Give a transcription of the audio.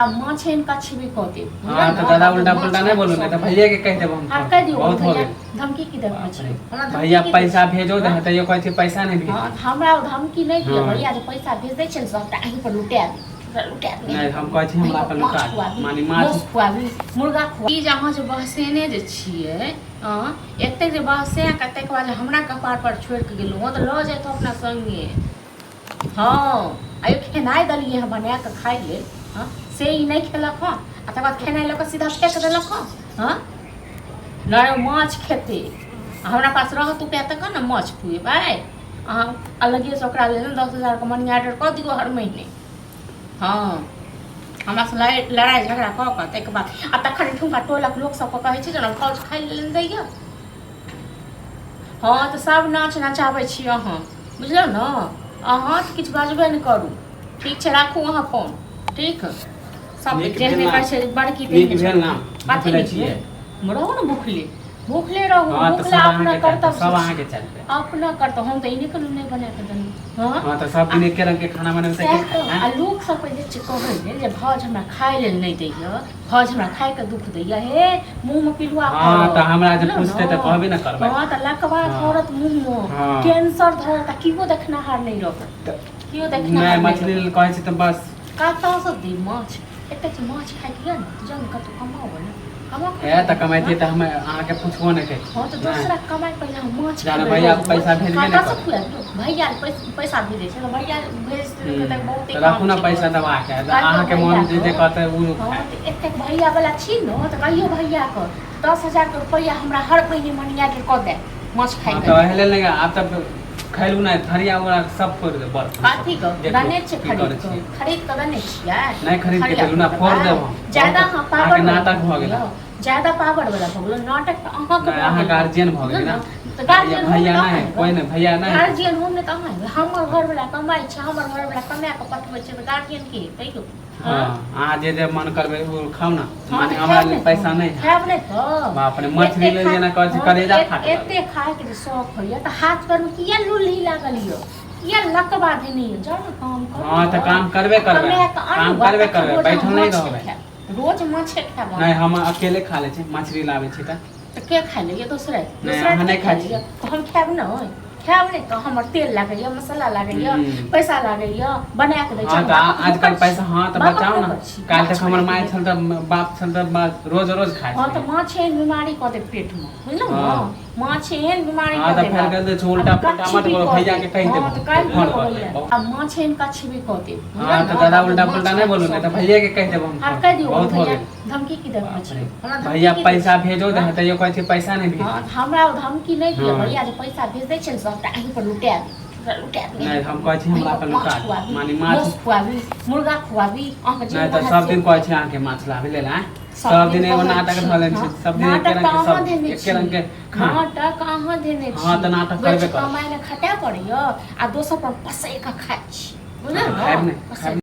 माँ छेन का छिबी कहते हां तो दादा उल्टा पुल्टा नहीं बोलो नहीं तो भैया के कह देब हम हां कह दियो बहुत हो भैया गए धमकी की देब छै भैया पैसा भेजो दे त यो कहै छै पैसा नहीं भेज हां हमरा धमकी नहीं दियो भैया जे पैसा भेज दै छै सब त अहीं पर लुटा दे नहीं हम कहै छी हमरा पर लुटा मानी माछ खुआबी मुर्गा खुआ ई जहाँ जे बहसेने जे छियै एते जे बहसे कते के बाद हमरा कपार पर छोड़ के गेलो त ल जाय तो अपना संगे हां आयो खेनाइ दलिए हम बना के खाइ ले हां से ही नहीं खेलक हां आ तकर बाद खेनाइ लक सीधा फेंक देलक हां लड़े माछ खेते हमरा पास रहत उपाय तक न माछ खुएबै अहाँ अलगे से ओकरा ले 10,000 के मनी ऑर्डर कर दियो हर महीने हां हमरा से लड़ाई झगड़ा क के तक बाद आ तखन ठुमका टोलक लोग सब के कहै छै जे भौज खाइ ले दैया हां तो सब नाच नचाबै छी अहाँ बुझलौ न अहाँ तो किछु बाजबे नहीं करू ठीक छै राखू अहाँ फोन ठीक सब जेहने कहै छै बड़की नीक भेल ना कथि छियै रहू न भूखले रहू भूखला अपना कर्तव्य सब अहाँ के चलते अपना कर्तव्य हम त इने के नहीं बना के दनी हां तो सब दिन एक रंग के खाना बनाबै छै आ लोग सब जे छै कहै ने जे भौज हमरा खाइ लेल नहीं दैया भौज हमरा खाइ के दुख दैया हे मुंह में पिलुआ हां त हमरा जे पूछते त कहबे न करबै हां त लकवा थोरत मुंह में कैंसर धरत कियो देखनाहार नहीं रहत कियो देखनाहार नहीं मछली कहै छै त बस कतौ से दी माछ एते माछ खाइ के न जन कतौ कमाओ न ए त कमाइते त हम अहाँ के पूछबो नहीं करै हां त दूसरा कमाई पहिला माछ जाने भैया पैसा भेजबे नहीं कर भैया पैसा भेजे छै भैया भेज त बहुते राखू ना पैसा दबा के अहाँ के मन जे कहते उ हां त एते भैया वाला छी न त कहियो भैया के 10,000 रुपया हमरा हर महीने मनी ऑर्डर कर दे माछ खाइ के तो हेले नहीं आप तब खैलू ना थरिया वाला सब फोड़ दे बर काठी को गने छै खरीद के गने छियै नहीं खरीद के देलू ना फोड़ देब ज्यादा हां पावर नाटक भ गेल ज्यादा पावर वाला भ गेल नाटक त अहाँ के अहाँ गार्जियन भ गेल ना त गार्जियन भैया नहीं कोई नहीं भैया नहीं गार्जियन हम ने त अहाँ हमर घर वाला कमाई छै हमर घर वाला कमा के पठबै छै त गार्जियन की कहियो हां अहाँ जे मन करबे उ खाऊ ना माने हमरा लिए पैसा नहीं खाब नहीं तो बाप रे मछली ले जेना कहै छै कलेजा फाट एते खाए के शौक होइया त हाथ पर में किया लुल्ही लागल यो किया लकवा देनी जान काम कर हां त काम करबे बैठल नहीं रहबे रोज माछ खाबो नहीं हम अकेले खा ले छी मछली लावे छी त के खा ले दूसरा नहीं खाइ छी हम खाब न खाब नहीं तो हमर तेल लागैया मसाला लागैया पैसा लागैया बना के दै छै आजकल पैसा हां त बचाओ ना काल तक हमर माय छल त बाप छल त रोज रोज खाय हां त माछ एहन बीमारी क दे पेट में बुझलो न माछ एहन बीमारी क दे हां त फेर गल उल्टा पुल्टा मत बोलो भैया के कह दे अब माछ एहन का छिबी क दे हां त दादा उल्टा पुल्टा नहीं बोलो नहीं तो भैया के कह देब हम कह दियो बहुत हो गए धमकी की देब छै भैया पैसा भेजो दे त यो कहै छै पैसा नहीं भेज हमरा धमकी नहीं दियो भैया जे पैसा भेज दै छै सब त अहीं पर लुटा दे नहीं हम कहै छी हमरा पर लुटा मानी माछ खुआबी मुर्गा खुआबी अहाँ नहीं तो सब दिन कहै छी अहाँ के माछ लाबे ले ला सब दिन एगो नाटक ध ले छी सब दिन एक रंग के नाटक अहाँ देने छी हां त नाटक करबे कर कमाई ले खटा पड़ियो आ दोसर पर पसै के खाइ छी बुझल न